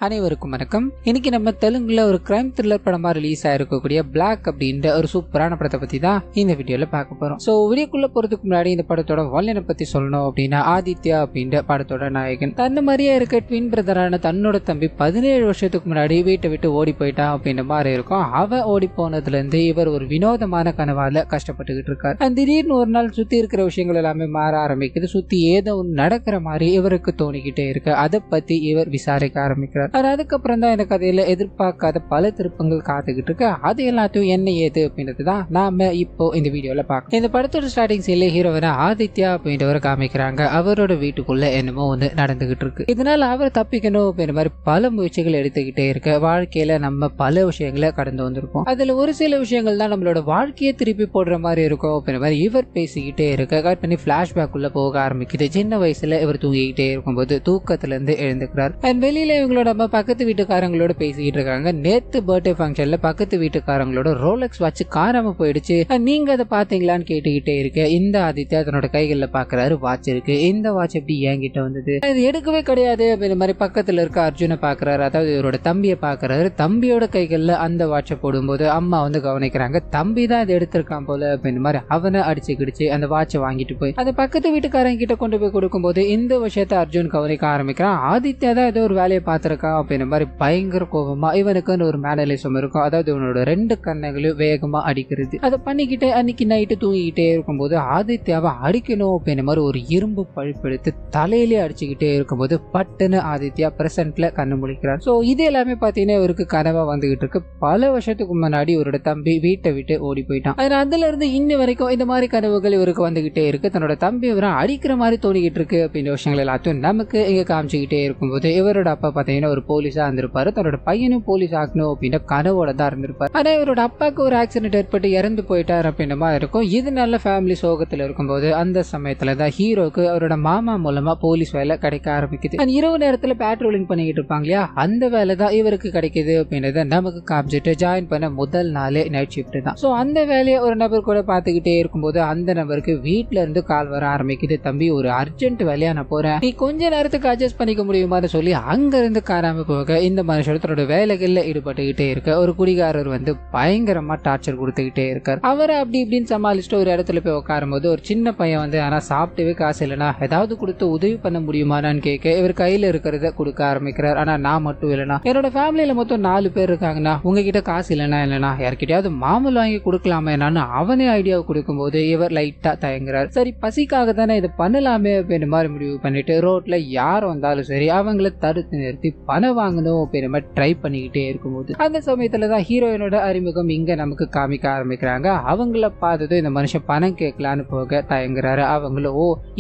அனைவருக்கும் வணக்கம். இன்னைக்கு நம்ம தெலுங்குல ஒரு கிரைம் த்ரில்லர் படமா ரிலீஸ் ஆயிருக்கக்கூடிய பிளாக் அப்படின்ற ஒரு சூப்பரான படத்தை பத்தி தான் இந்த வீடியோல பார்க்க போறோம். சோ வீடியோக்குள்ள போறதுக்கு முன்னாடி இந்த படத்தோட வல்லனை பத்தி சொல்லணும் அப்படின்னா, ஆதித்யா அப்படின்ற படத்தோட நாயகன் தன்ன மாதிரியே இருக்க ட்வின் பிரதரான தன்னோட தம்பி 17 வருஷத்துக்கு முன்னாடி வீட்டை விட்டு ஓடி போயிட்டான் அப்படின்ற மாதிரி இருக்கும். அவன் ஓடி போனதுல இருந்து இவர் ஒரு வினோதமான கனவால கஷ்டப்பட்டுக்கிட்டு இருக்காரு. திடீர்னு ஒரு நாள் சுத்தி இருக்கிற விஷயங்கள் எல்லாமே மாற ஆரம்பிக்குது. சுத்தி ஏதோ ஒன்று நடக்கிற மாதிரி இவருக்கு தோணிக்கிட்டே இருக்கு. அதை பத்தி இவர் விசாரிக்க ஆரம்பிக்கிறார். அதுக்கப்புறம் தான் இந்த கதையில எதிர்பார்க்காத பல திருப்பங்கள் காத்துக்கிட்டு இருக்கு. அது எல்லாத்தையும் என்ன ஏது அப்படின்றது தான் நாம இப்போ இந்த வீடியோல பார்க்கலாம். இந்த படத்தோட ஸ்டார்டிங் சீன்ல ஹீரோவன ஆதித்யா அப்படின்றவரை காமிக்கிறாங்க. அவரோட வீட்டுக்குள்ள என்னமோ ஒன்று நடந்துகிட்டு இருக்கு. இதனால அவர் தப்பிக்கணும் அப்படின்ற மாதிரி பல முயற்சிகள் எடுத்துக்கிட்டே இருக்க வாழ்க்கையில நம்ம பல விஷயங்களை கடந்து வந்திருக்கோம். அதுல ஒரு சில விஷயங்கள் தான் நம்மளோட வாழ்க்கையை திருப்பி போடுற மாதிரி இருக்கும் அப்படின்ற மாதிரி இவர் பேசிக்கிட்டே இருக்க கட் பண்ணி பிளாஷ்பேக் உள்ள போக ஆரம்பிக்குது. சின்ன வயசுல இவர் தூங்கிக்கிட்டே இருக்கும்போது தூக்கத்துல இருந்து எழுந்துக்கிறார். வெளியில இவங்களோட பக்கத்து வீட்டுக்காரங்களோட பேசிக்கிட்டு இருக்காங்க. நேத்து பர்த்டே ஃபங்க்ஷன்ல பக்கத்து வீட்டுக்காரங்களோட ரோலெக்ஸ் வாட்ச் காணாம போயிடுச்சு, நீங்க அதை பாத்தீங்களான்னு கேட்டுக்கிட்டே இருக்க இந்த ஆதித்யா தன்னோட கைகள்ல பாக்குறாரு. வாட்ச் இருக்கு. இந்த வாட்ச் எப்படி என்கிட்ட வந்தது, இது எடுக்கவே கிடையாது அப்படின்ற மாதிரி பக்கத்துல இருக்க அர்ஜுனை பாக்குறாரு. அதாவது இவரோட தம்பியை பாக்குறாரு. தம்பியோட கைகள்ல அந்த வாட்சை போடும்போது அம்மா வந்து கவனிக்கிறாங்க. தம்பி தான் இதை எடுத்திருக்கான் போல அப்படின்ற மாதிரி அவனை அடிச்சு கிடிச்சு அந்த வாட்சை வாங்கிட்டு போய் அந்த பக்கத்து வீட்டுக்காரங்க கிட்ட கொண்டு போய் கொடுக்கும் போது இந்த விஷயத்த அர்ஜுன் கவனிக்க ஆரம்பிக்கிறான். ஆதித்யா தான் ஏதோ ஒரு வேலையை பார்த்திருக்கான் அப்படின்ற மாதிரி பயங்கர கோபமா இவனுக்கு ஒரு மேனலிசம் இருக்கும். அதாவது இவனோட 2 கண்ணங்களையும் வேகமா அடிக்கிறது. அதை பண்ணிக்கிட்டே அன்னைக்கு நைட்டு தூங்கிக்கிட்டே இருக்கும்போது ஆதித்யாவை அடிக்கணும் அப்படின்ற மாதிரி ஒரு இரும்பு பழுப்பு எடுத்து தலையிலே அடிச்சுக்கிட்டே இருக்கும்போது பட்டுன்னு ஆதித்யா பிரசன்ட்ல கண்ணு முழிக்கிறார். சோ இது எல்லாமே பாத்தீங்கன்னா இவருக்கு கனவா வந்துகிட்டு இருக்கு. பல வருஷத்துக்கு முன்னாடி இவரோட தம்பி வீட்டை விட்டு ஓடி போயிட்டான். அதுல இருந்து இன்ன வரைக்கும் இந்த மாதிரி கனவுகள் இவருக்கு வந்துகிட்டே இருக்கு. தன்னோட தம்பி இவரை அடிக்கிற மாதிரி தோணிக்கிட்டு இருக்கு அப்படின்ற விஷயங்கள் எல்லாத்தையும் நமக்கு இங்க காமிச்சுக்கிட்டே இருக்கும்போது இவரோட அப்பா பாத்தீங்கன்னா ஒரு போலீஸா இருந்திருப்பாரு. தன்னோட பையனும் போலீஸ் ஆகணும் அப்படின்ற கனவோட தான் இருந்திருப்பாரு. ஆனா இவரோட அப்பாவுக்கு ஒரு ஆக்சிடென்ட் ஏற்பட்டு இறந்து போயிட்டார் அப்படின்ற மாதிரி இருக்கும். இது நல்ல ஃபேமிலி சோகத்துல இருக்கும்போது அந்த சமயத்துல தான் ஹீரோக்கு அவரோட மாமா மூலமா போலீஸ் வேலை கிடைக்க ஆரம்பிக்குது. இரவு நேரத்துல பேட்ரோலிங் பண்ணிக்கிட்டு இருப்பாங்க இல்லையா, அந்த வேலை தான் இவருக்கு கிடைக்குது அப்படின்றத நமக்கு காமிச்சிட்டு ஜாயின் பண்ண முதல் நாளே நைட் ஷிஃப்ட் தான். சோ அந்த வேலையை ஒரு நபர் கூட பாத்துக்கிட்டே இருக்கும்போது அந்த நபருக்கு வீட்டுல இருந்து கால் வர ஆரம்பிக்குது. தம்பி ஒரு அர்ஜென்ட் வேலையா நான் போறேன், நீ கொஞ்ச நேரத்துக்கு அட்ஜஸ்ட் பண்ணிக்க முடியுமான்னு சொல்லி அங்க இருந்து காராம போக இந்த மனுஷன் தன்னோட வேலைகள்ல ஈடுபட்டுக்கிட்டே இருக்க ஒரு குடிகாரர் வந்து பயங்கரமா டார்ச்சர் கொடுத்துக்கிட்டே இருக்காரு. அவரை அப்படி இப்படின்னு சமாளிச்சுட்டு ஒரு இடத்துல போய் உட்காரும் போது ஒரு சின்ன பையன் வந்து ஆனா சாப்பிட்டவே காசு இல்லைனா ஏதாவது கொடுத்து உதவி பண்ண முடியுமான்னு கேட்க இவர் கையில இருக்கிறத கொடுக்க ஆரம்பிக்கிறார். ஆனா நான் மட்டும் இல்லைனா என்னோட ஃபேமிலியில மொத்தம் 4 பேர் இருக்காங்கன்னா உங்ககிட்ட காசு இல்லைனா யார்கிட்டயாவது மாமூல் வாங்கி கொடுக்கலாமே நான் அவனே ஐடியாவை கொடுக்கும் போது இவர் லைட்டா தயங்குறாரு. சரி பசிக்காக தானே இதை பண்ணலாமே அப்படின்ற மாதிரி முடிவு பண்ணிட்டு ரோட்ல யார் வந்தாலும் சரி அவங்கள தடுத்து நிறுத்தி பணம் வாங்கணும் அப்படின்ற மாதிரி ட்ரை பண்ணிக்கிட்டே இருக்கும்போது அந்த சமயத்துலதான் ஹீரோயினோட அறிமுகம் இங்க நமக்கு காமிக்க ஆரம்பிக்கிறாங்க. அவங்கள பார்த்ததும் இந்த மனுஷன் பணம் கேட்கலான்னு போக தயங்குறாரு. அவங்களும்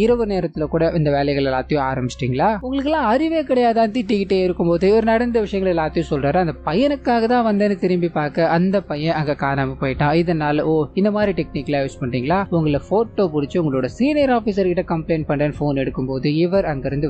இரவு நேரத்துல கூட இந்த வேலைகள் எல்லாத்தையும் ஆரம்பிச்சிட்டீங்களா, உங்களுக்கு எல்லாம் அறிவே கிடையாதான் திட்டிக்கிட்டே இருக்கும்போது இவர் நடந்த விஷயங்கள் எல்லாத்தையும் சொல்றாரு. அந்த பையனுக்காக தான் வந்தேன்னு திரும்பி பார்க்க அந்த பையன் அங்க காணாம போயிட்டான். இதனால இந்த மாதிரி டெக்னிக்லாம் யூஸ் பண்றீங்களா, உங்களை போட்டோ பிடிச்சி உங்களோட சீனியர் ஆபீசர் கிட்ட கம்ப்ளைண்ட் பண்றேன்னு போன் எடுக்கும்போது இவர் அங்கிருந்து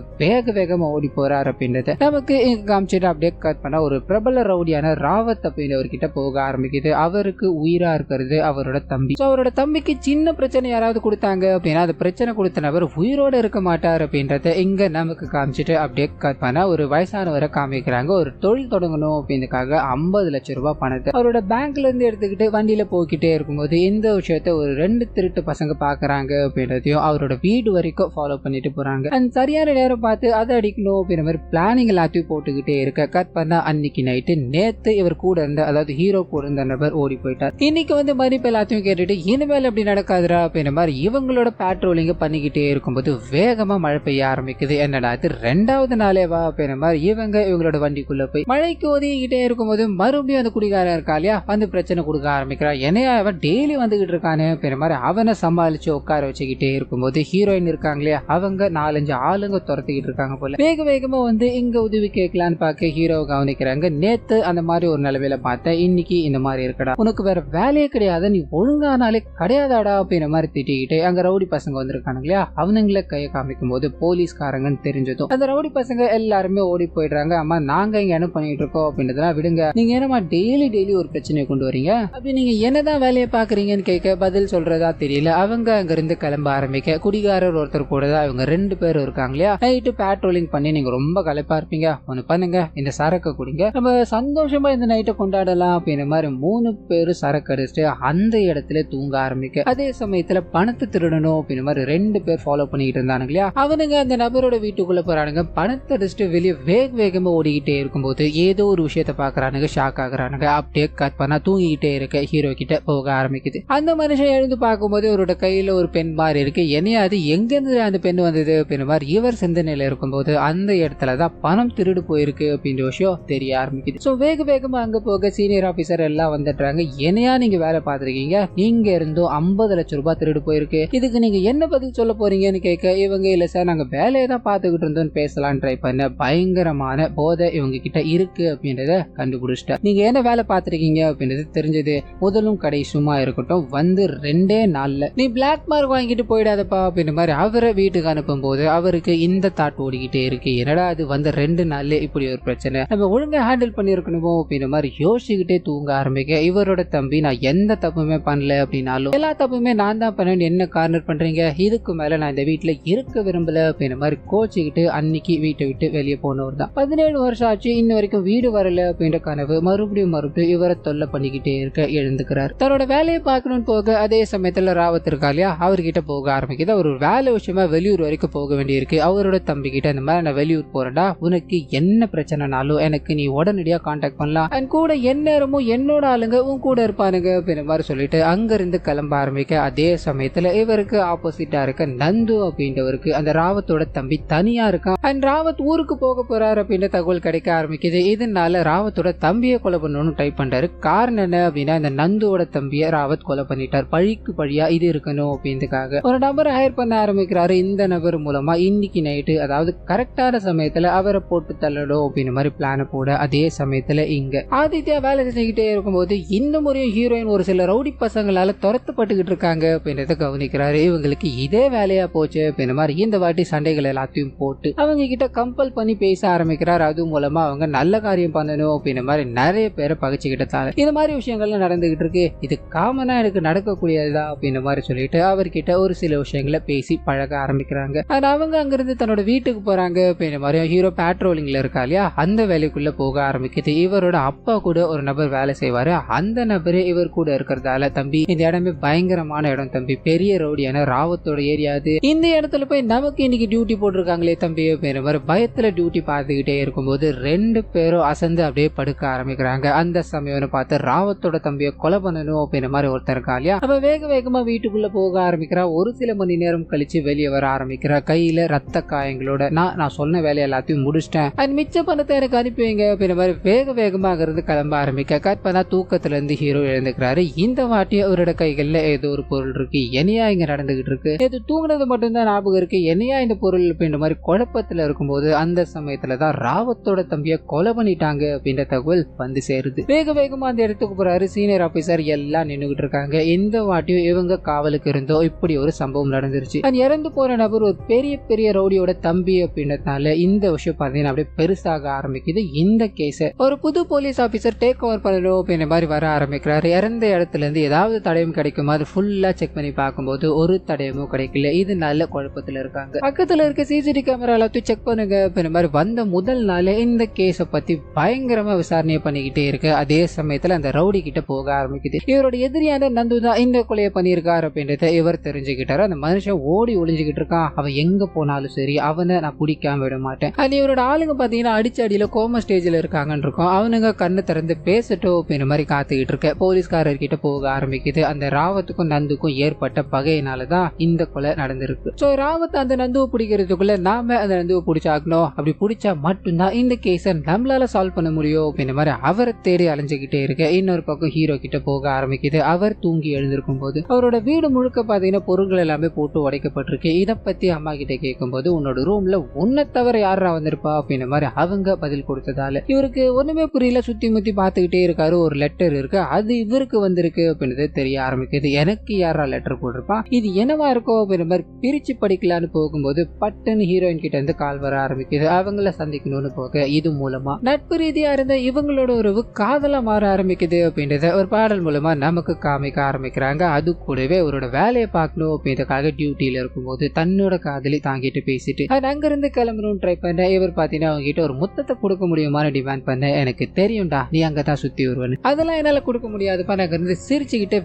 வேகமா ஓடி போறாரு அப்படின்றத நமக்கு இங்க காமிச்சிட்டு அப்படியே கட் பண்ண ஒரு பிரபல ரவுடியான ராவத் அப்படின்றவர்கிட்ட போக ஆரம்பிக்குது. அவருக்கு உயிரா இருக்கிறது அவரோட தம்பி. அவரோட தம்பிக்கு சின்ன பிரச்சனை யாராவது கொடுத்தாங்க அப்படின்னா அந்த பிரச்சனை கொடுத்த நபர் உயிரோட இருக்க மாட்டார் அப்படின்றத இங்க நமக்கு காமிச்சிட்டு அப்படியே கட் பண்ண ஒரு வயசானவரை காமிக்கிறாங்க. ஒரு தொழில் தொடங்கணும் அப்படின்றதுக்காக 50 லட்சம் ரூபாய் பணத்தை அவரோட பேங்க்ல இருந்து எடுத்துக்கிட்டு வண்டியில போய்கிட்டே இருக்கும்போது இந்த விஷயத்த ஒரு 2 திருட்டு பசங்க பாக்குறாங்க அப்படின்றதையும் அவரோட வீடு வரைக்கும் ஃபாலோ பண்ணிட்டு போறாங்க. அந்த சரியான நேரம் பார்த்து அதை அடிக்கணும் அப்படின்ற மாதிரி பிளானிங் எல்லாத்தையும் போட்டுக்கிட்டே இருக்க கட் பண்ண அன்னைக்கு நைட்டு நேத்து இவர் கூட இருந்த அதாவது ஹீரோ கூட இருந்த நபர் ஓடி போயிட்டார். இன்னைக்கு வந்து மதிப்பு எல்லாத்தையும் கேட்டுட்டு இனிமேல் அப்படி நடக்காதுரா அப்படின்ற மாதிரி இவங்களோட பேட்ரோலிங்க பண்ணிக்கிட்டே இருக்கும்போது வேகமா மழை பெய்ய ஆரம்பிக்குது. என்னடா இது 2வது நாளே வா அப்படின்ற மாதிரி இவங்களோட வண்டிக்குள்ள போய் மழைக்கு ஒதுங்கிட்டே இருக்கும்போது மறுபடியும் அந்த குடிகாரன் இருக்கா இல்லையா வந்து பிரச்சனை கொடுக்க ஆரம்பிக்கிறான். என்னையா அவன் டெய்லி வந்துகிட்டு இருக்கானே அப்படின்ற மாதிரி அவனை சமாளிச்சு உட்கார வச்சுக்கிட்டே இருக்கும்போது ஹீரோயின் இருக்காங்க இல்லையா அவங்க 4-5 ஆளுங்க துரத்திக்கிட்டு இருக்காங்க போல. வேகமா வந்து இங்க உதவி கேட்கலான்னு பார்க்க ஹீரோ கவனிக்கிறாங்க. நேத்து அந்த மாதிரி ஒரு நிலவையில பார்த்தேன், இன்னைக்கு இந்த மாதிரி இருக்கடா, உனக்கு வேற வேலையே கிடையாது, நீ ஒழுங்கானாலே கிடையாதாடா அப்படின்ற மாதிரி திட்டிக்கிட்டு அங்க ரவுடி பசங்க வந்திருக்காங்க இல்லையா அவனுங்களை கையை காமிக்கும் போது போலீஸ்காரங்கன்னு தெரிஞ்சதும் அந்த ரவுடி பசங்க எல்லாருமே ஓடி போயிடுறாங்க. அம்மா நாங்க இங்க என்ன பண்ணிட்டு இருக்கோம் அப்படின்றதெல்லாம் விடுங்க, நீங்க என்னமா டெய்லி ஒரு பிரச்சனையை கொண்டு வரீங்க, அப்படி நீங்க என்னதான் வேலையை பாக்குறீங்கன்னு கேட்க பதில் சொல்றதா தெரியல. அவங்க அங்க இருந்து கிளம்ப ஆரம்பிக்க குடிகாரர் ஒருத்தர் கூட தான் இவங்க 2 பேரும் இருக்காங்க இல்லையா. நைட்டு பேட்ரோலிங் பண்ணி நீங்க ரொம்ப களைப்பா இருப்பீங்க, ஒண்ணு பண்ணுங்க, இந்த சரக்கு குடிங்க, நம்ம சந்தோஷமா இந்த நைட்டை கொண்டாடலாம் அப்படின்ற மாதிரி 3 பேரு சரக்கு அடிச்சுட்டு அந்த இடத்துல தூங்க ஆரம்பிக்க, அதே சமயத்துல பணத்தை திருடணும் அப்படின்ற மாதிரி 2 பேர் ஃபாலோ பண்ணிட்டு இருந்தானுங்க இல்லையா, அவனுங்க அந்த நபரோட வீட்டுக்குள்ள போறானுங்க. பணத்தை அடிச்சுட்டு வெளியே வேகமா ஓடிக்கிட்டே இருக்கும்போது ஏதோ ஒரு விஷயத்த பாக்குறானுங்க, ஷாக் ஆகுறானுங்க. அப்படியே கட் பண்ணா தூங்கிக்கிட்டே இருக்க ஹீரோ கிட்ட போக ஆரம்பிக்குது. அந்த மனுஷன் எழுந்து பார்க்கும்போது அவரோட கையில ஒரு பெண் மாதிரி இருக்கு. என்னையா அது, எங்க இருந்து அந்த பெண் வந்தது அப்படின்ற மாதிரி இவர் சிந்தனையில இருக்கும்போது அந்த இடத்துலதான் பணம் திருடு போயிருக்கு அப்படின்ற விஷயம் தெரிய ஆரம்பிக்குது. சோ வேகமா அங்க போக சீனியர் ஆபீசர் எல்லாம் வந்துடுறாங்க. என்னையா நீங்க வேலை பார்த்திருக்கீங்க, நீங்க இருந்தும் 50 லட்சம் ரூபாய் திருடு போயிருக்கு, இதுக்கு நீங்க என்ன பதில் சொல்ல போறீங்கன்னு கேட்க, இவங்க இல்ல சார் நாங்க வேலையை தான் பார்த்துக்கிட்டு இருந்தோம் பேசலாம் ட்ரை பண்ண, பயங்கரமான போதை இவங்க கிட்ட இருக்கு அப்படின்றத கண்டுபிடிச்சிட்டா. நீங்க என்ன வேலை பார்த்திருக்கீங்க அப்படின்றது தெரிஞ்சது. முதலும் கடைசுமா இருக்கட்டும், வந்து 2 நாள்ல நீ பிளாக் மார்க் வாங்கிட்டு போயிடாதப்பா அப்படின்ற மாதிரி அவரை வீட்டுக்கு அனுப்பும் போது அவருக்கு இந்த தாட் ஓடிக்கிட்டே இருக்கு. என்னடா அது வந்து 2 நாள்ல இப்படி ஒரு பிரச்சனை, நம்ம ஒழுங்கா ஹேண்டில் பண்ணிருக்கணுமோ அப்படின்ற மாதிரி யோசிச்சுக்கிட்டே தூங்க ஆரம்பிக்க, இவரோட தம்பி நான் எந்த தப்புமே பண்ணல அப்படின்னாலும் எல்லா தப்புமே நான் தான் பண்ணேன், என்ன கார்னர் பண்றீங்க, இதுக்கு மேல நான் இந்த வீட்டுல இருக்க விரும்பல அப்படின்ற மாதிரி கோச்சிக்கிட்டு அன்னைக்கு வீட்டை விட்டு வெளியே போனவர் தான். 17 வருஷம் ஆச்சு, இன்ன வரைக்கும் வீடு வரல அப்படின்ற கனவு மறுபடியும் இவரை தொல்லை பண்ணிக்கிட்டே இருக்க எழுந்துக்கிறார். தன்னோட வேலையை பார்க்கணும்னு போக அதே சமயத்துல ராவத் இருக்கா இல்லையா, அவர்கிட்ட போக ஆரம்பிக்குது. அவர் ஒரு வேலை விஷயமா வெளியூர் வரைக்கும் போக வேண்டியிருக்கு. அவரோட தம்பி கிட்ட இந்த மாதிரி நான் வெளியூர் போறேன்டா, உனக்கு என்ன பிரச்சனைனாலும் எனக்கு நீ உடனடியா கான்டாக்ட் பண்ணலாம், அண்ட் கூட எந்நேரமும் என்னோட ஆளுங்க உன் கூட இருப்பானுங்க அப்படின்ற மாதிரி சொல்லிட்டு அங்க இருந்து கிளம்ப ஆரம்பிக்க, அதே சமயத்துல இவருக்கு ஆப்போசிட்டா இருக்க நந்து அப்படின்றவருக்கு அந்த ராவத்தோட தம்பி தனியா இருக்கான். அண்ட் ராவத் ஊருக்கு போக போறாரு அப்படின்ற தகவல் கிடைக்க ஆரம்பிக்குது. இதனால ராவத்தோட தம்பியை கொலை பண்ணணும்னு ட்ரை பண்றாரு. காரணம் என்ன அப்படின்னா, இந்த நந்துவோட தம்பியை ராவத் கொலை பண்ணிட்டார், பழிக்கு பழியா இது இருக்கணும் அப்படின்றதுக்காக ஒரு நபரை ஹையர் பண்ண ஆரம்பிக்கிறாரு. இந்த நபர் மூலமா இன்னைக்கு நைட்டு, அதாவது கரெக்டான சமயத்துல அவரை போட்டு தள்ளணும் அப்படின்னு மாதிரி பிளான போட, அதே சமயத்துல இங்க ஆதித்யா வேலை செஞ்சுக்கிட்டே இருக்கும்போது இந்த முறையும் ஹீரோயின் ஒரு சில ரவுடி பசங்களால துரத்துப்பட்டுக்கிட்டு இருக்காங்க அப்படின்றத கவனிக்கிறாரு. இவங்களுக்கு இதே வேலையா போச்சு அப்படின்ற மாதிரி இந்த வாட்டி சண்டைகள் எல்லாத்தையும் போட்டு அவங்க கிட்ட கம்பல் பண்ணி பேச ஆரம்பிக்கிறார். அது மூலமா அவங்க நல்ல காரியம் பண்ணணும் அப்படின்ற மாதிரி நிறைய பேரை பகிச்சுக்கிட்டாங்க. இந்த மாதிரி விஷயங்கள்லாம் நடந்துகிட்டு இருக்கு, இது காமனா எனக்கு நடக்கக்கூடியதா அப்படின்ற மாதிரி சொல்லிட்டு அவர்கிட்ட ஒரு சில விஷயங்களை பேசி பழக ஆரம்பிக்கிறாங்க. அவங்க அங்கிருந்து தன்னோட வீட்டுக்கு போறாங்க அப்படின்ற மாதிரி ஹீரோ பேட்ரோலிங்ல இருக்கா இல்லையா, அந்த வேலைக்குள்ள போக ஆரம்பிக்குது. இவரோட அப்பா கூட ஒரு நபர் வேலை செய்வாரு. அந்த நபரே இவர் கூட இருக்கிறதால, தம்பி இந்த இடமே பயங்கரமான இடம் தம்பி, பெரிய ரவுடியான ராவத்தோட ஏரியா அது, இந்த இடத்துல போய் நமக்கு இன்னைக்கு டியூட்டி போட்டிருக்காங்களே தம்பி அப்படின்ற மாதிரி பயத்துல டியூட்டி பார்த்துக்கிட்டே இருக்கும்போது 2 பேரும் அசந்து அப்படியே படுக்க ஆரம்பிக்கிறாங்க. அந்த சமயம் பார்த்து ராவத்தோட தம்பியை கொலை பண்ணணும் அப்படின்ற மாதிரி ஒருத்தர் இருக்கா இல்லையா, அப்ப வேகமா வீட்டுக்குள்ள போக ஆரம்பிக்கிறா. ஒரு சில மணி நேரம் கழிச்சு வெளியே வர ஆரம்பிக்கிறா, கையில ரத்த காயங்களோட. நான் சொன்ன வேலை எல்லாத்தையும் முடிச்சிட்டேன், அது மிச்ச பணத்தை எனக்கு அனுப்பி வைங்க அப்படின்ற மாதிரி வேகமாக இருந்து கிளம்ப ஆரம்பிக்க, கட் பண்ணா தூக்கத்துல இருந்து ஹீரோ எழுந்துக்கிறாரு. இந்த வாட்டி அவரோட கைகள்ல ஏதோ ஒரு பொருள் இருக்கு, என்னையா இங்க நடந்துகிட்டு இருக்கு, இது தூங்குனது மட்டும்தான் ஞாபகம் இருக்கு, என்னையா இந்த பொருள் அப்படின்ற மாதிரி குழப்பத்துல இருக்கும்போது அந்த சமயத்துலதான் ராவத்தோட தம்பியை கொலை பண்ணிட்டாங்க அப்படின்ற தகவல் வந்து சேருது. வேகமா அந்த இடத்துக்கு போறாரு. சீனியர் ஆபீசர் எல்லாம் நின்னுகிட்டு இருக்காங்க. இந்த வாட்டியும் இவங்க காவலுக்கு இருந்தோ இப்படி ஒரு சம்பவம் நடந்துருச்சு. இறந்து போற நபர் ஒரு பெரிய ரவுடியோட தம்பி அப்படின்றதுனால இந்த விஷயம் பார்த்தீங்கன்னா அப்படியே பெருசாக ஆரம்பிக்குது. இந்த கேஸ ஒரு புது போலீஸ் ஆபீசர் டேக் ஓவர் பண்ணணும் அப்படின்ற மாதிரி வர ஆரம்பிக்கிறாரு. இறந்த இடத்துல இருந்து ஏதாவது தடயம் கிடைக்குமா அது ஃபுல்லா செக் பண்ணி பார்க்கும்போது ஒரு தடயமும் கிடைக்கல. இது நல்ல குழப்பத்துல இருக்காங்க. பக்கத்துல இருக்க சிசிடிவி கேமரா எல்லாத்தையும் செக் பண்ணுங்க அப்படின்ற மாதிரி வந்த முதல் நாளே இந்த கேஸ பத்தி பயங்கரமா விசாரணை பண்ணிக்கிட்டே இருக்கு. அதே சமயத்துல அந்த ரவுடி கிட்ட போக ஆரம்பிக்குது. இவரோட எதிரியான நந்து தான் இந்த கொலையை பண்ணியிருக்காரு அப்படின்றத இவர் தெரிஞ்சுக்கிட்டாரு. அந்த மனுஷன் ஓடி ஒளிஞ்சுக்கிட்டு இருக்கான், அவன் எங்க போனாலும் சரி அவனை நான் பிடிக்காம விட மாட்டேன். அது இவரோட ஆளுங்க பாத்தீங்கன்னா அடிச்சடியில கோம ஸ்டேஜ்ல இருக்காங்கன்னு இருக்கும். அவனுங்க கண்ணு திறந்து பேசட்டும் அப்படின்ற மாதிரி காத்துக்கிட்டு இருக்க போலீஸ்காரர் கிட்ட போக ஆரம்பிக்குது. அந்த ராவத்துக்கும் நந்துக்கும் ஏற்பட்ட பகையினாலதான் இந்த கொலை நடந்திருக்கு. சோ ராவத் அந்த நந்துவை பிடிக்கிறதுக்குள்ள நாம அந்த நந்துவை பிடிச்சாக்கணும், அப்படி பிடிச்சா மட்டும்தான் இந்த கேஸ நம்மளால சால்வ் பண்ண முடியும் அப்படின்ற மாதிரி அவரை தேடி அலைஞ்சுக்கிட்டே இருக்க. இன்னொரு பக்கம் ஹீரோ கிட்ட போக ஆரம்பிக்குது. அவர் தூங்கி எழுந்திருக்கும் போது அவரோட வீடு முழுக்க பாத்தீங்கன்னா பொருட்கள் எல்லாமே போட்டு உடைக்கப்பட்டிருக்கு. இதை பத்தி அம்மா கிட்ட கேட்கும் போது உன்னோட ரூம்ல உன்னை தவிர யாரா வந்திருப்பா அப்படின்ற மாதிரி அவங்க பதில் கொடுத்ததால இவருக்கு ஒண்ணுமே புரியல. சுத்தி முத்தி பாத்துக்கிட்டே இருக்காரு. ஒரு லெட்டர் இருக்கு, அது இவருக்கு வந்திருக்கு அப்படின்றது தெரிய ஆரம்பிக்குது. எனக்கு யாரா லெட்டர் போட்டிருப்பான், இது என்னவா இருக்கோ அப்படின்ற மாதிரி பிரிச்சு படிக்கலான்னு போகும்போது பட்டுன்னு ஹீரோயின் கிட்ட இருந்து கால் வர ஆரம்பிக்குது. அவங்கள சந்திக்கணும்னு போக இது மூலமா நட்பு ரீதியா இருந்த இவங்களோட உறவு காதலா மாற ஆரம்பிக்குது அப்படின்றத ஒரு பாடல் மூலமா நமக்கு காமிக்க ஆரம்பிக்கிறாங்க. அது கூடவே அவரோட வேலையை பார்க்கணும் அப்படின்றதுக்காக டியூட்டியில இருக்கும்போது தன்னோட காதலி தாங்கிட்டு பேசிட்டு அங்கிருந்து கிளம்பணும் ட்ரை பண்ண இவர் பாத்தீங்கன்னா அவங்க அவங்ககிட்ட ஒரு முத்தத்தை கொடுக்க முடியுமான்னு டிமாண்ட் பண்ண, எனக்கு தெரியும்டா நீ அங்கதான் சுத்தி வருவன்னு. அதெல்லாம் என்னால கொடுக்க முடியாதுப்பா. நாங்க இருந்து சிரிச்சுக்கிட்டு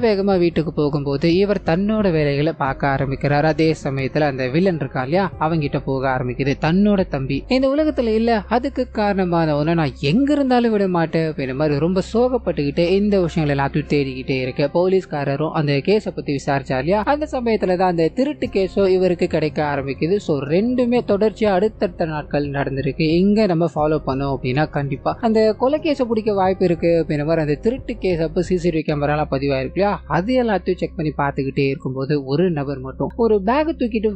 வேகமா வீட்டுக்கு போகும்போது இவர் தன்னோட வேலைகளை பார்க்க ஆரம்பிக்கிறார். அதே சமயத்துல அந்த வில்லன் இருக்கா இல்லையா, அவங்கிட்ட போக ஆரம்பிக்குது. தன்னோட தம்பி இந்த உலகத்துல இல்ல, அதுக்கு காரணமானவன நான் எங்க இருந்தாலும் விட மாட்டேன் அப்படின்ற மாதிரி ரொம்ப சோகப்பட்டுக்கிட்டு இந்த விஷயங்கள் எல்லாத்தையும் தேடிக்கிட்டே இருக்கு. போலீஸ்காரரும் அந்த கேஸ பத்தி விசாரிச்சா இல்லையா, அந்த சமயத்துலதான் அந்த திருட்டு கேஸோ இவருக்கு கிடைக்க ஆரம்பிக்குது. சோ ரெண்டுமே தொடர்ச்சியா அடுத்தடுத்த நாட்கள் நடந்திருக்கு. இங்க நம்ம ஃபாலோ பண்ணோம் அப்படின்னா கண்டிப்பா அந்த கொலை கேஸ பிடிக்க வாய்ப்பு இருக்கு அப்படின்ற மாதிரி அந்த திருட்டு கேஸ் அப்ப சிசிடிவி கேமரா பதிவாயிருக்கு இல்லையா, அது எல்லாத்தையும் செக் பண்ணி பார்த்துக்கிட்டே இருக்கும்போது ஒரு நபர் மட்டும் ஒரு பேக் தூக்கிட்டு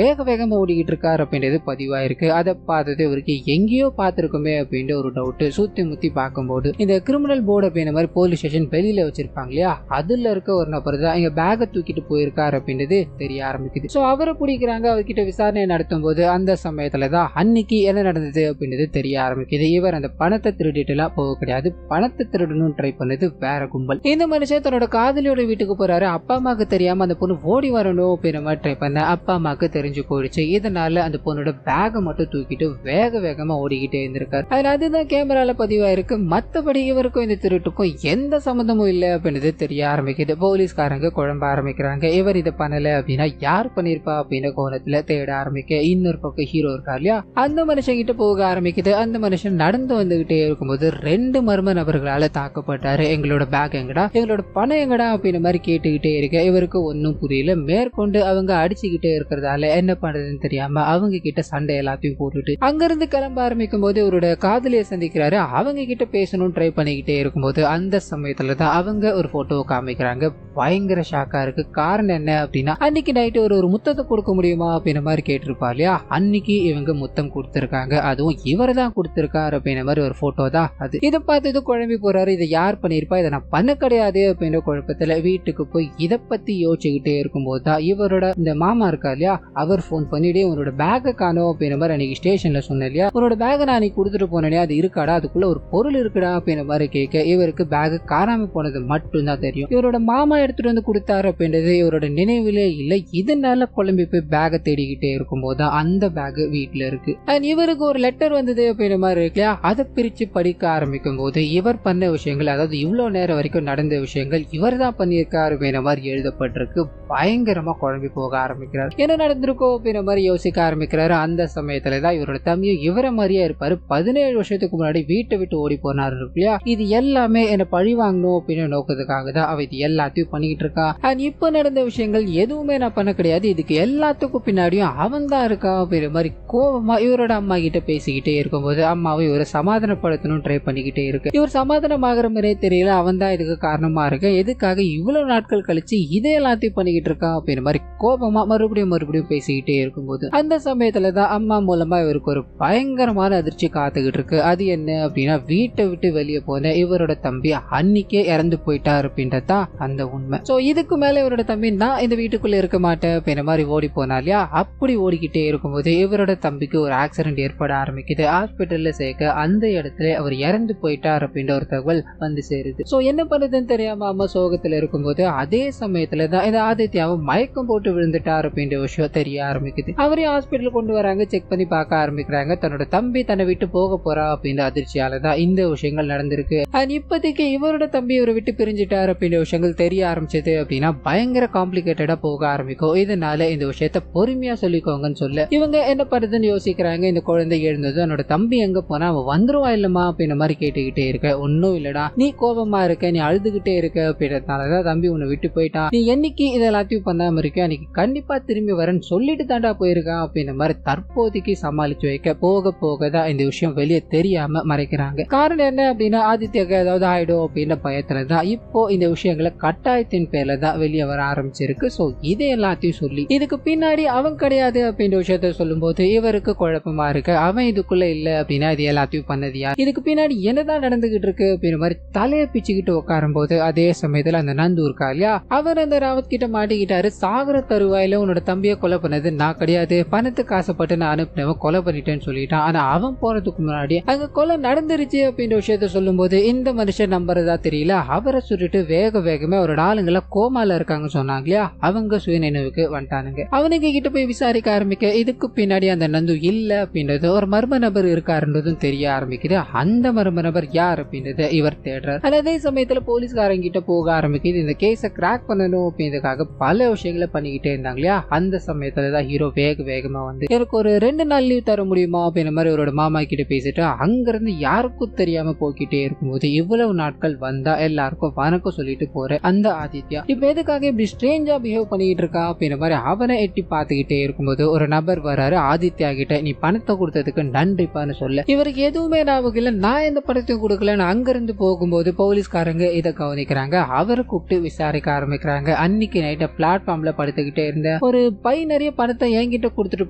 வேகமா ஓடிக்கிட்டு இருக்காரு அப்படின்றது பதிவாயிருக்கு. அதை பார்த்தது இவருக்கு எங்கேயோ பார்த்திருக்குமே அப்படின்ற ஒரு டவுட். சுத்தி முத்தி பார்க்கும்போது இந்த கிரிமினல் போர்டு அப்படின்ற மாதிரி போலீஸ் ஸ்டேஷன் வெளியில வச்சிருப்பாங்க இல்லையா, அதுல இருக்க ஒரு நபர் தான் இங்க பேக தூக்கிட்டு போயிருக்காரு அப்படின்றது தெரிய ஆரம்பிக்குது. சோ அவரை பிடிக்கிறாங்க. அவர்கிட்ட விசாரணை நடத்தும் போது அந்த சமயத்துலதான் அன்னைக்கு என்ன நடந்தது அப்படின்றது தெரிய ஆரம்பிக்குது. இவர் அந்த பணத்தை திருடிட்டு எல்லாம் போக கிடையாது, பணத்தை திருடணும் ட்ரை பண்ணது வேற கும்பல். இந்த மனுஷன் தன்னோட காதலியோட வீட்டுக்கு போறாரு. அப்பா அம்மாக்கு தெரியாம அந்த பொண்ணு ஓடி வரணும் அப்படின்ற மாதிரி ட்ரை பண்ண, அப்பா அம்மாக்கு தெரிஞ்சு போயிடுச்சு. இதனால அந்த பொண்ணோட பேக மட்டும் தூக்கிட்டு வேகமா ஓடிக்கிட்டே இருந்திருக்காரு. அதுல அதுதான் கேமரால பதிவாயிருக்கு. மத்தபடி இவருக்கும் இந்த திருட்டுக்கும் எந்த சம்பந்தமும் இல்லை அப்படின்றது தெரிய ஆரம்பிக்குது. போலீஸ்காரங்க குழம்ப ஆரம்பிக்கிறாங்க. இவர் இதை பண்ணல அப்படின்னா யார் பண்ணிருப்பா அப்படின்னு கோணத்துல தேட ஆரம்பிக்க, இன்னொரு பக்கம் ஹீரோ இருக்கா இல்லையா, அந்த மனுஷன் கிட்ட போக ஆரம்பிக்குது. அந்த மனுஷன் நடந்து வந்துகிட்டே இருக்கும்போது 2 மர்ம நபர்களால தாக்கப்பட்டாரு. எங்களோட பேக் எங்கடா, எங்களோட பணம் எங்கடா அப்படின்னு மாதிரி கேட்டுக்கிட்டே இருக்க இவருக்கு ஒன்னும் புரியல. மேற்கொண்டு அவங்க அடிச்சுக்கிட்டே இருக்கிறதால என்ன பண்றதுன்னு தெரியாம அவங்க கிட்ட சண்டை எல்லாத்தையும் போட்டுட்டு அங்கிருந்து கிளம்ப ஆரம்பிக்கும் போது இவரோட காதலியை சந்திக்கிறாரு. அவங்க கிட்ட பேசணும் ட்ரை பண்ணிக்கிட்டே இருக்கும்போது அந்த சமயத்துலதான் அவங்க ஒரு போட்டோ காமிக்கிறாங்க. பயங்கர ஷாக்கா இருக்கு. காரணம் என்ன அப்படின்னா அன்னைக்கு நைட்டு ஒரு முத்தத்தை கொடுக்க முடியுமா அப்படின்ற மாதிரி கேட்டிருப்பா இல்லையா, அன்னைக்கு இவங்க முத்தம் கொடுத்திருக்காங்க. அதுவும் இவர் தான் கொடுத்திருக்காரு அப்படின்ற மாதிரி ஒரு போட்டோ தான் அது. இதை பார்த்து குழம்பி போறாரு. இதை யார் பண்ணிருப்பா, இதை நான் பண்ண கிடையாது அப்படின்ற குழப்பத்துல வீட்டுக்கு போய் இதை பத்தி யோசிச்சுக்கிட்டே இருக்கும்போது தான் இவரோட இந்த மாமா இருக்கா இல்லையா, அவர் போன் பண்ணிட்டு உன்னோட பேக்கை காணோம் அப்படின்ற மாதிரி அன்னைக்கு ஸ்டேஷன்ல சொன்ன இல்லையா, உன்னோட பேக்கை நான் அன்னைக்கு கொடுத்துட்டு போனேன், அது இருக்காடா, அதுக்குள்ள ஒரு பொருள் இருக்குடா அப்படின்ற மாதிரி கேட்க இவருக்கு பேக் காணாம போனது மட்டும் தான் தெரியும். இவரோட மாமா எடுத்துட்டு வந்து கொடுத்தாரு அப்படின்றது இவரோட நினைவிலே இல்ல. இதனால குழம்பி போய் பேக்கை தேடிக்கிட்டே இருக்கும்போது அந்த பேக் வீட்டுல இருக்கு. அண்ட் இவருக்கு ஒரு லெட்டர் வந்தது அப்படின்ற மாதிரி இருக்கு இல்லையா, அதை பிரிச்சு படிக்க ஆரம்பிக்கும் போது இவர் பண்ண விஷயங்கள், அதாவது இவ்வளவு நேரம் வரைக்கும் நடந்த விஷயங்கள் இவர் தான் பண்ணியிருக்காரு அப்படின்ற மாதிரி எழுதப்பட்டிருக்கு. பயங்கரமா குழம்பி போக ஆரம்பிக்கிறார். என்ன நடந்திருக்கோ அப்படின்ற மாதிரி யோசிக்க ஆரம்பிக்கிறாரு. அந்த சமயத்துலதான் இவரோட தம்பியும் இவரை மாதிரியே இருப்பாரு. 17 வருஷத்துக்கு முன்னாடி வீட்டை விட்டு ஓடி போனாரு இல்லையா, இது எல்லாமே என்ன பழி வாங்கணும் அப்படின்னு நோக்கத்துக்காக தான் அவ இது எல்லாத்தையும் பண்ணிக்கிட்டு இருக்கா. அண்ட் இப்ப நடந்த விஷயங்கள் எதுவுமே நான் பண்ண கிடையாது, இதுக்கு எல்லாத்துக்கும் பின்னாடியும் அவன் தான் இருக்கா அப்படின்ற மாதிரி கோபமா இவரோட அம்மா கிட்ட பேசிக்கிட்டே இருக்கும்போது அம்மாவை இவரை சமாதானப்படுத்தணும் ட்ரை பண்ணிக்கிட்டே இருக்கு. இவர் சமாதானம் ஆகிற மாதிரியே தெரியல, அவன் தான் இதுக்கு காரணமா இருக்கு, எதுக்காக இவ்வளவு நாட்கள் கழிச்சு இதே எல்லாத்தையும் பண்ணிக்கிட்டு இருக்கா அப்படின்ற மாதிரி கோபமா மறுபடியும் பேசிக்கிட்டே இருக்கும்போது அந்த சமயத்துலதான் அம்மா மூலமா இவருக்கு ஒரு பயங்கரமான அதிர்ச்சி காத்துக்கிட்டு இருக்கு. அது என்ன அப்படின்னா வீட்டை விட்டு வெளியே போன இவரோட தம்பி அன்னைக்கே இறந்து போயிட்டார் அப்படின்றதா அந்த உண்மை. சோ இதுக்கு மேல இவரோட தம்பி நான் இந்த வீட்டுக்குள்ள இருக்க மாட்டேன் அப்படின்ற மாதிரி ஓடி போனா இல்லையா, அப்படி ஓடிக்கிட்டே இருக்கும்போது இவரோட தம்பிக்கு ஒரு ஆக்சிடென்ட் ஏற்பட ஆரம்பிக்குது. ஹாஸ்பிட்டல்ல சேர்க்க அந்த இடத்துல அவர் இறந்து போயிட்டார் அப்படின்ற ஒரு தகவல் வந்து சேருது. சோ என்ன பண்ணுதுன்னு தெரியாம அம்மா சோகத்துல இருக்கும்போது அதே சமயத்துலதான் இந்த ஆதித்யாவும் மயக்கம் போட்டு விழுந்துட்டார் அப்படின்ற விஷயம் தெரிய ஆரம்பிக்குது. அவரையும் ஹாஸ்பிட்டல் கொண்டு வராங்க. செக் பண்ணி பார்க்க ஆரம்பிக்கிறாங்க. தன்னோட தம்பி தன்னை விட்டு போக போறா அப்படின்ற அதிர்ச்சியாலதான் இந்த விஷயங்கள் நடந்திருக்கு. இப்போதைக்கு இவரோட தம்பி இவரை விட்டு பிரிஞ்சுட்டார் அப்படின்ற விஷயங்கள் தெரிய ஆரம்பிச்சது அப்படின்னா பயங்கர காம்ப்ளிகேட்டடா போக ஆரம்பிக்கும். இதனால இந்த விஷயத்த பொறுமையா சொல்லிக்கோங்கன்னு சொல்ல இவங்க என்ன பண்ணுறதுன்னு யோசிக்கிறாங்க. இந்த குழந்தை எழுந்தது என்னோட தம்பி எங்க போனா அவன் வந்துருவா இல்லமா அப்படின்ற மாதிரி கேட்டுக்கிட்டே இருக்க, ஒன்னும் இல்லடா நீ கோபமா இருக்க, நீ அழுதுகிட்டே இருக்க அப்படின்றதுனாலதான் தம்பி உன்னை விட்டு போயிட்டான், நீ என்னைக்கு இது எல்லாத்தையும் பண்ணாம இருக்க அன்னைக்கு கண்டிப்பா திரும்பி வரேன்னு சொல்லிட்டு தாண்டா போயிருக்கான் அப்படின்ற மாதிரி தற்போதைக்கு சமாளிச்சு வைக்க போக போகதான் இந்த விஷயம் வெளியே தெரியாம மறைக்கிறாங்க. காரணம் என்ன அப்படின்னா ஆதித்யாக்கு ஏதாவது ஆயிடும் அப்படின்ற பயத்துலதான் இப்போ இந்த விஷயங்களை கட்டாயத்தின் பேர்ல தான் வெளியே வர ஆரம்பிச்சிருக்கு. சோ இதை எல்லாத்தையும் சொல்லி இதுக்கு பின்னாடி அவன் கிடையாது அப்படின்ற விஷயத்த சொல்லும் போது இவருக்கு குழப்பமா இருக்கு. அவன் இதுக்குள்ள இல்ல அப்படின்னா இது எல்லாத்தையும் பண்ணது யார், இதுக்கு பின்னாடி என்னதான் நடந்துகிட்டு இருக்கு அப்படின்ற மாதிரி தலையை பிச்சுக்கிட்டு உட்காரும் போது அதே சமயத்துல அந்த நந்து இருக்கா இல்லையா, அவர் அந்த ராவத் கிட்ட மாட்டிக்கிட்டாரு. சாகர தருவாயில உன்னோட தம்பியை கொலை பண்ணது நான் கிடையாது, பணத்துக்கு ஆசைப்பட்டு நான் அனுப்பினவன் கொலை பண்ணிட்டேன்னு சொல்லிட்டான். ஆனா அவன் போறதுக்கு முன்னாடி அங்க கொலை நடந்துருச்சு அப்படின்ற விஷயத்த சொல்லும் போது இந்த மனுஷன் நம்புறதா தெரியல. அவரை சுட்டுட்டு வேகமா அவரோட ஆளுங்களை கோமால இருக்காங்க சொன்னாங்க இல்லையா, அவங்க சுய நினைவுக்கு வந்துட்டானுங்க. அவனுக்கு கிட்ட போய் விசாரிக்க ஆரம்பிக்க இதுக்கு பின்னாடி அந்த நந்து இல்ல அப்படின்றது ஒரு மர்ம நபர் இருக்காருன்றதும் தெரிய ஆரம்பிக்குது. அந்த மர்ம நபர் யார் அப்படின்றத இவர் தேடுறாரு. அதே சமயத்துல போலீஸ்காரங்க கிட்ட போக ஆரம்பிக்குது. இந்த கேஸை கிராக் பண்ணணும் அப்படின்றதுக்காக பல விஷயங்களை பண்ணிக்கிட்டே இருந்தாங்க இல்லையா. அந்த சமயத்துலதான் ஹீரோ வேகமா வந்து எனக்கு ஒரு 2 நாள் லீவ் தர முடியுமா அப்படின்ற மாதிரி அவரோட மாமா கிட்ட பேசிட்டு அங்கிருந்து யாருக்கும் தெரியாம போய்கிட்டே இருக்கும்போது இவ்வளவு நாட்கள் வந்தா எல்லாருக்கும் வணக்கம் சொல்லிட்டு போற அந்த ஆதித்யா இப்ப எதுக்காக இப்படி ஸ்ட்ரேஞ்சா பிஹேவ் பண்ணிட்டு இருக்கா அப்படின்ற மாதிரி அவனை எட்டி பார்த்துக்கிட்டே இருக்கும்போது ஒரு நபர் வராரு. ஆதித்யா கிட்ட நீ பணத்தை கொடுத்ததுக்கு நன்றிப்பான்னு சொல்ல இவருக்கு எதுவுமே ஞாபகம் இல்ல. நான் எந்த பணத்தையும் கொடுக்கலன்னு அங்கிருந்து போகும்போது போலீஸ்காரங்க இதை கவனிக்கிறாங்க. அவரை கூப்பிட்டு விசாரிக்க ஆரம்பிக்கிறாங்க. அன்னைக்கு நைட்ட பிளாட்ஃபார்ம்ல படுத்துக்கிட்டே இருந்த ஒரு பை நிறைய பணத்தை என்கிட்ட கொடுத்துட்டு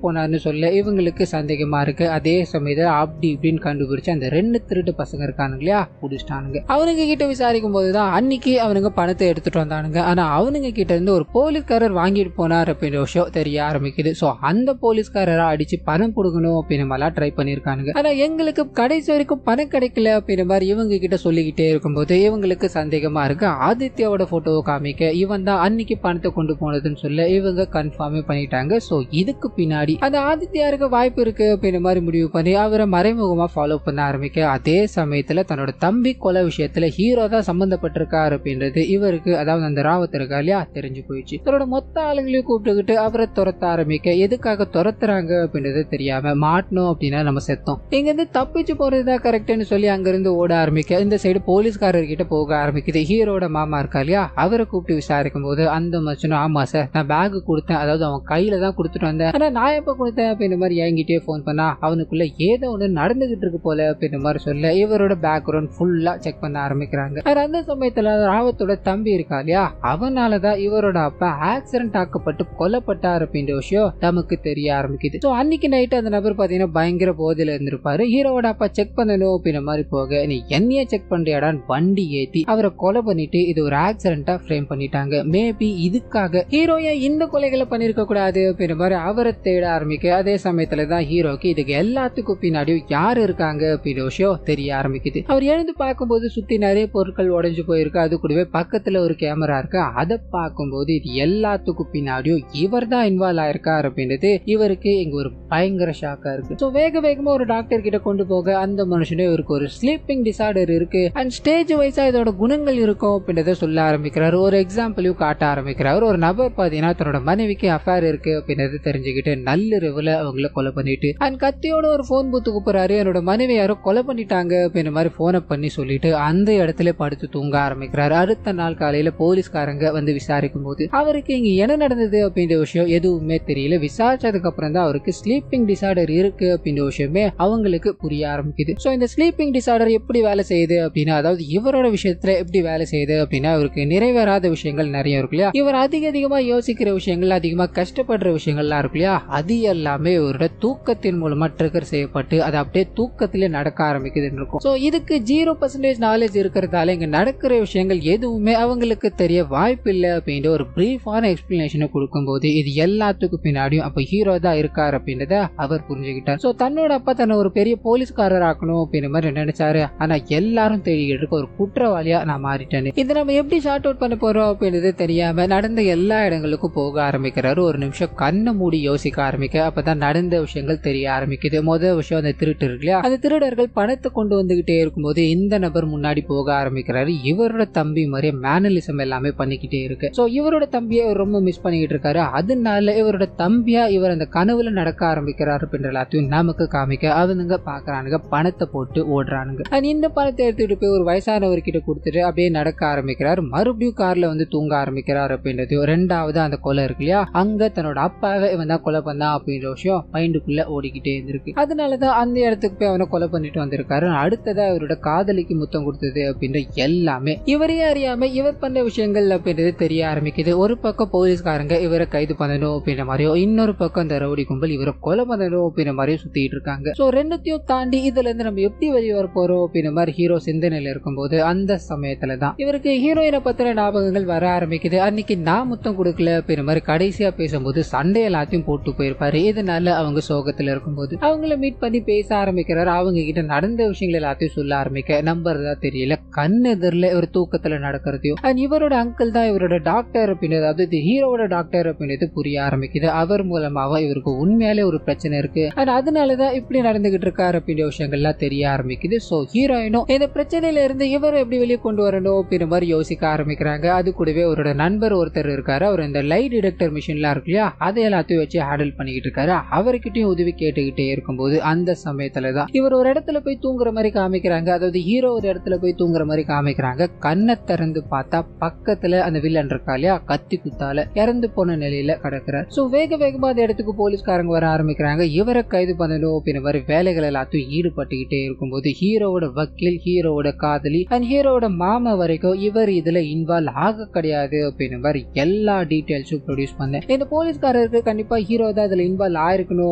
போனாருன்னு சொல்ல இவங்களுக்கு சந்தேகமா இருக்கு. அதே சமயத்துல அப்படி இப்படின்னு கண்டுபிடிச்சு அந்த 2 திருட்டு பசங்க இருக்கானுங்க இல்லையா, புடிச்சிட்டானுங்க. அவனுங்க கிட்ட விசாரிக்கும் போதுதான் அன்னைக்கு அவனுங்க பணத்தை எடுத்துட்டு வந்தானுங்க. ஆனா அவனுங்க கிட்ட இருந்து ஒரு போலீஸ்காரர் வாங்கிட்டு போனார் அப்படின்ற விஷயம் தெரிய ஆரம்பிக்குது. சோ அந்த போலீஸ்காரரை அடிச்சு பணம் கொடுக்கணும் அப்படின்னு மாதிரி ட்ரை பண்ணிருக்கானுங்க. ஆனா எங்களுக்கு கடைசி வரைக்கும் பணம் கிடைக்கல அப்படின்ற மாதிரி இவங்க கிட்ட சொல்லிக்கிட்டே இருக்கும்போது இவங்களுக்கு சந்தேகமா இருக்கு. ஆதித்யாவோட போட்டோவை காமிக்க இவன் தான் அன்னைக்கு பணத்தை கொண்டு போனதுன்னு சொல்ல இவங்க கன்ஃபார்மே பண்ணிட்டாங்க. சோ இதுக்கு பின்னாடி அந்த ஆதித்யா இருக்க வாய்ப்பு இருக்கு அப்படின்ற மாதிரி முடிவு பண்ணி அவரை மறைமுகமா ஃபாலோ பண்ண ஆரம்பிக்க அதே சமயத்துல தன்னோட தம்பி கொலை விஷயத்துல ஹீரோ தான் சம்பந்தப்பட்டிருக்காரு அப்படின்றது இவருக்கு, அதாவது அந்த ராவத் இருக்கா இல்லையா, தெரிஞ்சு போயிடுச்சு. தன்னோட மொத்த ஆளுங்களையும் கூப்பிட்டுக்கிட்டு அவரை துரத்த ஆரம்பிக்க எதுக்காக துரத்துறாங்க அப்படின்றது தெரியாம மாட்டணும் அப்படின்னா நம்ம செத்தோம், இங்க இருந்து தப்பிச்சு போறதுதான் கரெக்ட்னு சொல்லி அங்கிருந்து ஓட ஆரம்பிக்க இந்த சைடு போலீஸ்காரர் கிட்ட போக ஆரம்பிக்குது. ஹீரோட மாமா இருக்கா இல்லையா, அவரை கூப்பிட்டு விசாரிக்கும் போது அந்த மனுஷனும் ஆமா சார் நான் பேக் கொடுத்தேன், அதாவது அவன் கையில தான் கொடுத்துட்டு வந்தேன், ஆனா நான் எப்ப கொடுத்தேன் அப்படின்ற மாதிரி என்கிட்டயே போன் பண்ணா அவனுக்குள்ள ஏதோ ஒண்ணு நடந்துகிட்டு இருக்கு போல அப்படின்ற மாதிரி சொல்ல இவரோட பேக்ரவுண்ட் ஃபுல்லா செக் பண்ண ஆரம்பிக்கிறாங்க. அந்த சமயத்துல ராவத்தோட தம்பி இருக்கா இல்லையா, அவனாலதான் இவரோட அப்பா ஆக்சிடென்ட் ஆக்கப்பட்டு கொல்லப்பட்டார் அப்படின்ற விஷயம் நமக்கு தெரிய ஆரம்பிக்குது. சோ அன்னைக்கு நைட் அந்த நபர் பாத்தீங்கன்னா பயங்கர போதையில இருந்திருப்பாரு. ஹீரோட அப்பா செக் பண்ணணும் அப்படின்ற மாதிரி போக நீ என்னைய செக் பண்றியாடான்னு வண்டி ஏத்தி அவரை கொலை பண்ணிட்டு இது ஒரு ஆக்சிடென்டா ஃப்ரேம் பண்ணிட்டாங்க. மேபி இதுக்காக ஹீரோயா இந்த கொலைகளை பண்ணிருக்க கூடாது அப்படின்ற மாதிரி அவரை தேட ஆரம்பிக்க அதே சமயத்துலதான் ஹீரோக்கு இதுக்கு எல்லாத்துக்கும் பின்னாடியும் யாரு இருக்காங்க அப்படின்ற விஷயம் தெரிய ஆரம்பிக்குது. அவர் எழுந்து பார்க்கும்போது சுத்தி நிறைய பொருட்கள் உடைஞ்சு போயிருக்கு. அது கூடவே பக்கத்துல ஒரு கேமரா இருக்கு. அதை பார்க்கும்போது இது எல்லாத்துக்கும் பின்னாடியும் இவர் தான் இன்வால்வ் ஆயிருக்காரு அப்படின்றது இவருக்கு இங்க ஒரு பயங்கர ஷாக்கா இருக்கு. சோ வேகமா ஒரு டாக்டர் கிட்ட கொண்டு போக அந்த மனுஷனே இவருக்கு ஒரு ஸ்லீப்பிங் டிசார்டர் இருக்கு அண்ட் ஸ்டேஜ் வைஸா இதோட குணங்கள் இருக்கும் அப்படின்றத சொல்ல ஆரம்பிக்கிறாரு. ஒரு எக்ஸாம்பிளையும் காட்ட ஆரம்பிக்கிறாரு. ஒரு நபர் பாத்தீங்கன்னா தன்னோட மனைவிக்கு அஃபேர் இருக்கு அப்படின்றத தெரிஞ்சுக்கிட்டு நள்ளிரவுல அவங்கள கொலை பண்ணிட்டு அண்ட் கத்தியோட ஒரு போன் பூத்துக்கு போறாரு. என்னோட மனைவி யாரோ கொலை பண்ணிட்டாங்க அப்படின்ற மாதிரி போனை பண்ணி சொல்லிட்டு அந்த இடத்துல படுத்து தூங்க ஆரம்பிக்கிறாரு. அடுத்த நாள் காலையில போலீஸ்காரங்க வந்து விசாரிக்கும் போது அவருக்கு இங்க என்ன நடந்தது அப்படின்ற விஷயம் எதுவுமே தெரியல. விசாரிச்சதுக்கு அப்புறம் தான் அவருக்கு ஸ்லீப்பிங் டிசார்டர் இருக்கு அப்படின்ற விஷயமே அவங்களுக்கு புரிய ஆரம்பிக்குது. சோ இந்த ஸ்லீப்பிங் டிசார்டர் எப்படி வேலை செய்யுது அப்படின்னா, அதாவது இவரோட விஷயத்துல எப்படி வேலை செய்யுது அப்படின்னா, அவருக்கு நிறைவேறாத விஷயங்கள் நிறைய இருக்கு இல்லையா, இவர் அதிகமா யோசிக்கிற விஷயங்கள், அதிகமா கஷ்டப்படுற விஷயங்கள்லாம் இருக்கு இல்லையா, அது எல்லாமே இவரோட தூக்கத்தின் மூலமா ட்ரிகர் செய்யப்பட்டு அது அப்படியே தூக்கத்திலே நடக்க ஆரம்பிக்குதுன்னு இருக்கும். சோ இதுக்கு 0% நாலேஜ் இருக்கிறதால இங்க நடக்கிற விஷயங்கள் எதுவுமே அவங்களுக்கு தெரிய வாய்ப்பு இல்லை அப்படின்ற ஒரு பிரீஃபான எக்ஸ்பிளனேஷனை கொடுக்கும்போது இது எல்லாத்துக்கும் பின்னாடியும் அப்ப ஹீரோ தான் இருக்காரு அப்படின்றத அவர் புரிஞ்சுக்கிட்டார். சோ தன்னோட அப்பா தன்னை ஒரு பெரிய போலீஸ்காரர் ஆக்கணும் அப்படின்ற மாதிரி நினைச்சாரு. ஆனா எல்லாரும் தேடிக்கிட்டு இருக்க ஒரு குற்றவாளியா நான் மாறிட்டேன். இதை நம்ம எப்படி ஷார்ட் அவுட் பண்ண போறோம் அப்படின்றது தெரியாம நடந்த எல்லா இடங்களுக்கும் போக ஆரம்பிக்கிறாரு. ஒரு நிமிஷம் கண்ணை மூடி யோசிக்க ஆரம்பிக்க அப்பதான் நடந்த விஷயங்கள் தெரிய ஆரம்பிக்குது. முதல் விஷயம் அந்த திருட்டு இருக்கு இல்லையா, அந்த திருடர்கள் பணத்தை கொண்டு வந்துகிட்டே இருக்கும்போது இந்த நபர் முன்னாடி போக ஆரம்பிக்கிறாரு. இவரோட தம்பி மாதிரி மேனலிசம் எல்லாமே பண்ணிக்கிட்டே இருக்கு. சோ இவரோட தம்பியை ரொம்ப மிஸ் பண்ணிக்கிட்டு இருக்காரு. அதனால இவரோட தம்பியா இவர் அந்த கனவுல நடக்க ஆரம்பிக்கிறாரு அப்படின்ற எல்லாத்தையும் நமக்கு காமிக்க அவனுங்க பாக்குறானுங்க, பணத்தை போட்டு ஓடுறானுங்க. இந்த பணத்தை எடுத்துட்டு போய் ஒரு வயசானவர்கிட்ட கொடுத்துட்டு அப்படியே நடக்க ஆரம்பிக்கிறாரு. மறுபடியும் கார்ல வந்து தூங்க ஆரம்பிக்கிறாரு அப்படின்றதையும், ரெண்டாவது அந்த கொலை இருக்கு இல்லையா, அங்க தன்னோட அப்பாவை இவன் தான் கொலை பண்ணா அப்படின்ற விஷயம் மைண்டுக்குள்ள ஓடிக்கிட்டே இருந்திருக்கு. அதனாலதான் அந்த இடத்துக்கு போய் அவனை கொலை பண்ணிட்டு வந்திருக்காரு. அடுத்ததா இவரோட காதலிக்கு முத்தம் கொடுத்தது அப்படின்ற எல்லாமே இவரே அறியாம இவர் பண்ண விஷயங்கள் அப்படின்றது தெரிய ஆரம்பிக்குது. ஒரு பக்கம் போலீஸ்காரங்க இவரை கைது பண்ணணும் அப்படின்ற மாதிரியோ, இன்னொரு பக்கம் அந்த ரவுடி கும்பல் இவரை கொலை பண்ணணும் அப்படின்ற மாதிரியும் சுத்திட்டு இருக்காங்க. சோ ரெண்டுத்தையும் தாண்டி இதுல இருந்து நம்ம எப்படி வெளியே வர போறோம் அப்படின்ற மாதிரி ஹீரோ சிந்தனையில இருக்கும்போது அந்த சமயத்துலதான் இவருக்கு ஹீரோயினை பத்தின ஞாபகங்கள் வர ஆரம்பிக்குது. அன்னைக்கு நான் முத்தம் கொடுக்கல அப்படின்ற மாதிரி கடைசியா பேசும்போது சண்டை எல்லாத்தையும் போட்டு போயிருப்பாரு. இதனால அவங்க சோகத்துல இருக்கும்போது அவங்கள மீட் பண்ணி பேச ஆரம்பிக்கிறாரு. அவங்க கிட்ட நடந்த விஷயங்கள் எல்லாத்தையும் சொல்ல ஆரம்பிக்க நம்புறதா தெரியல, கண் எதிரில ஒரு தூக்கத்துல நடக்கிறதையும் அண்ட் இவரோட அங்கிள் தான் இவரோட டாக்டர் அப்படின்றது, அதாவது ஹீரோவோட டாக்டர் அப்படின்றது புரிய ஆரம்பிக்குது. அவர் மூலமாவா இவருக்கு உண்மையாலே ஒரு பிரச்சனை இருக்கு அண்ட் அதனாலதான் தான் இப்படி நடந்துகிட்டு இருக்காரு அப்படின்ற விஷயங்கள்லாம் தெரிய ஆரம்பிக்குது. சோ ஹீரோயினும் இந்த பிரச்சனையில இருந்து இவர் எப்படி வெளியே கொண்டு வரணும் அப்படின்ற மாதிரி யோசிக்க ஆரம்பிக்கிறாங்க. அது கூடவே அவரோட நண்பர் ஒருத்தர் இருக்காரு. அவர் இந்த லைட் டிடெக்டர் மிஷின்லாம் இருக்கு இல்லையா, அதை எல்லாத்தையும் வச்சு ஹேண்டில் பண்ணிக்கிட்டு இருக்காரு. அவர்கிட்டயும் உதவி கேட்டுக்கிட்டே இருக்கும்போது அந்த சமயத்துல தான் இவர் ஒரு இடத்துல போய் தூங்குற மாதிரி காமிக்கிறாங்க. அதாவது ஹீரோ ஒரு இடத்துல போய் தூங்குற மாதிரி காமிக்கிறாங்க. கண்ணை திறந்து பார்த்தா பக்கத்துல அந்த வில்லன் இருக்கா இல்லையா, கத்தி குத்தால இறந்து போன நிலையில கிடக்குறார். சோ வேக வேகமா அந்த இடத்துக்கு போலீஸ்காரங்க வர ஆரம்பிக்கிறாங்க. இவரை கைது பண்ணணும் அப்படின்ற மாதிரி வேலைகள் எல்லாத்தையும் ஈடுபட்டுக்கிட்டே இருக்கும்போது ஹீரோவோட வக்கீல், ஹீரோவோட காதலி அண்ட் ஹீரோவோட மாமா வரைக்கும் இவர் இதுல இன்வால்வ் ஆக கிடையாது அப்படின்ற மாதிரி எல்லா டீடைல்ஸும் ப்ரொடியூஸ் பண்ண இந்த போலீஸ்காரருக்கு கண்டிப்பா ஹீரோ தான் இதுல இன்வால்வ் ஆயிருக்கணும்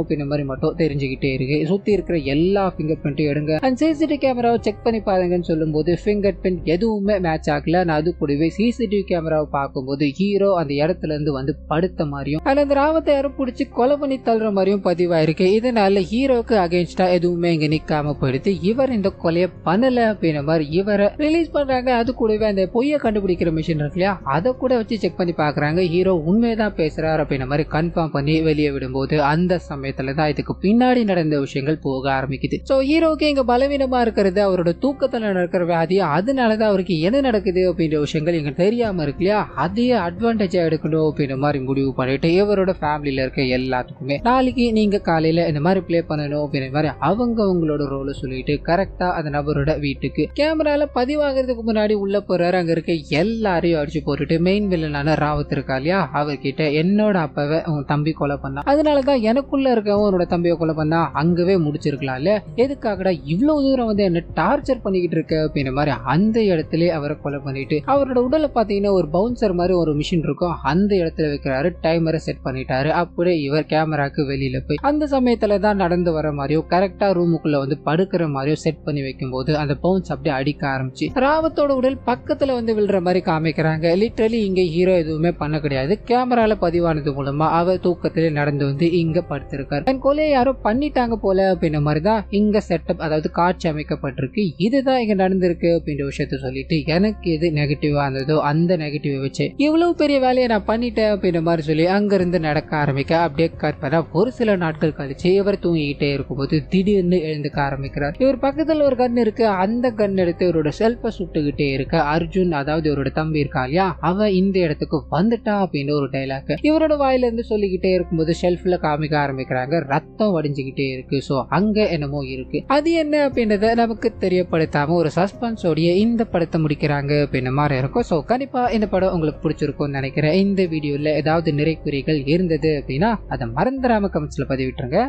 அப்படின்ற மாதிரி மட்டும் தெரிஞ்சுக்கிட்டே இருக்கு. சுத்தி இருக்கிற எல்லா பிங்கர் பிரிண்ட்டும் எடுங்க அண்ட் சிசிடிவி கேமராவை செக் பண்ணி பாருங்கன்னு சொல்லும் போது பிங்கர் பிரிண்ட் எதுவுமே மேட்ச் ஆகல. நான் அது கூடவே சிசிடிவி கேமராவை பார்க்கும்போது ஹீரோ அந்த இடத்துல இருந்து வந்து படுத்த மாதிரியும் அந்த ராவத்தை யாரும் பிடிச்சி கொலை பண்ணி தள்ளுற மாதிரியும் பதிவாயிருக்கு. இதனால ஹீரோக்கு அகைன்ஸ்டா எதுவுமே இங்க நிக்காம போயிடுது. இவர் இந்த கொலையை பண்ணல அப்படின்ற மாதிரி இவரை ரிலீஸ் பண்றாங்க. அது கூடவே அந்த பொய்யை கண்டுபிடிக்கிற மிஷின் இருக்கு இல்லையா, அதை கூட வச்சு செக் பண்ணி பாக்குறாங்க. ஹீரோ உண்மையதான் பேசுறாரு அப்படின்ற மாதிரி கன்ஃபார்ம் பண்ணி வெளியே விடும்போது அந்த சமயத்துல தான் இதுக்கு பின்னாடி நடந்த விஷயங்கள் போக ஆரம்பிக்குது. சோ ஹீரோக்கு இங்க பலவீனமா இருக்கிறது அவரோட தூக்கத்துல நடக்கிற வியாதி. அதனாலதான் அவருக்கு என்ன நடக்குது அப்படின்ற விஷயங்கள் இங்க தெரியாம இருக்கு இல்லையா, அதையே அட்வான்டேஜா எடுக்கணும் அப்படின்ற மாதிரி முடிவு பண்ணிட்டு இவரோட ஃபேமிலியில இருக்க எல்லாத்துக்குமே நாளைக்கு நீங்க காலையில இந்த மாதிரி பிளே பண்ணணும் அப்படின்ற மாதிரி அவங்க அவங்களோட ரோல சொல்லிட்டு கரெக்டா அந்த நபரோட வீட்டுக்கு கேமரால பதிவாகிறதுக்கு முன்னாடி உள்ள போறாரு. அங்க இருக்க எல்லாரையும் அடிச்சு போட்டுட்டு மெயின் வில்லனான ராவத் இருக்கா இல்லையா, அவர்கிட்ட என்னோட அப்பாவை உன் தம்பி கொலை பண்ணா, அதனாலதான் எனக்குள்ள இருக்கவன் உன்னோட தம்பியை கொலை பண்ணா, அங்கவே முடிச்சிருக்கலாம் இல்ல, எதுக்காகடா இவ்வளவு தூரம் வந்து என்ன டார்ச்சர் பண்ணிக்கிட்டு இருக்க அப்படின்ற மாதிரி அந்த இடத்துல அவரை கொலை பண்ணிட்டு அவரோட உடலை பாத்தீங்கன்னா ஒரு பவுன்சர் மாதிரி ஒரு மிஷின் இருக்கும், அந்த இடத்துல வைக்கிறாரு. டைமரை செட் பண்ணிட்டாரு. அப்படியே இவர் கேமராக்கு வெளியில போய் அந்த சமயத்துல தான் நடந்து வர மாதிரியோ கரெக்டா ரூமுக்குள்ள வந்து படுக்கிற மாதிரியோ செட் பண்ணி வைக்கும் போது அந்த பவுன்ஸ் அப்படியே அடிக்க ஆரம்பிச்சு ராவத்தோட உடல் பக்கத்துல வந்து விழுற மாதிரி காமிக்கிறாங்க. லிட்டரலி இங்க ஹீரோ எதுவுமே பண்ண கிடையாது. கேமரால பதிவானது மூலமா அவர் தூக்கத்திலே நடந்து வந்து இங்க படுத்திருக்காரு. தன் கொலையை யாரோ பண்ணிட்டாங்க போல அப்படின்ற மாதிரிதான் இங்க செட்டப், அதாவது காட்சி அமைக்கப்பட்டிருக்கு. இதுதான் இங்க நடந்திருக்கு அப்படின்ற விஷயத்த சொல்லிட்டு எனக்கு எது நெகட்டிவா இருந்ததோ அந்த நெகட்டிவ் வச்சு இவ்வளவு பெரிய வேலையை நான் பண்ணிட்டேன் அப்படின்ற மாதிரி சொல்லி அங்கிருந்து நடக்க ஆரம்பிக்க அப்படியே கற்பனா ஒரு சில நாட்கள் கழிச்சு இவர் தூங்கிக்கிட்டே இருக்கும்போது திடீர்னு எழுந்துக்க ஆரம்பிக்கிறார். இவர் பக்கத்துல ஒரு கன் இருக்கு. அந்த கன் எடுத்து இவரோட செல்ஃபை சுட்டுக்கிட்டே இருக்க அர்ஜுன், அதாவது இவரோட தம்பி இருக்கா இல்லையா, அவன் இந்த இடத்துக்கு வந்துட்டான் அப்படின்னு ஒரு டைலாக் இவரோட வாயில இருந்து சொல்லிக்கிட்டே இருக்கும்போது ஷெல்ஃப்ல காமிக்க ஆரம்பிக்கிறாங்க. ரத்தம் வடிஞ்சுக்கிட்டே இருக்கு. சோ அங்க என்னமோ இருக்கு. அது என்ன அப்படின்றத நமக்கு தெரியப்படுத்தாம ஒரு சஸ்பென்ஸோடைய இந்த படத்தை முடிக்கிறாங்க அப்படின்ற மாதிரி இருக்கும். சோ கண்டிப்பா இந்த படம் உங்களுக்கு பிடிச்சிருக்கும்னு நினைக்கிறேன். இந்த வீடியோல ஏதாவது நிறைக்குறைகள் இருந்தது அப்படின்னா அதை மறந்துடாம கமெண்ட்ஸ்ல பதிவிட்டுருங்க.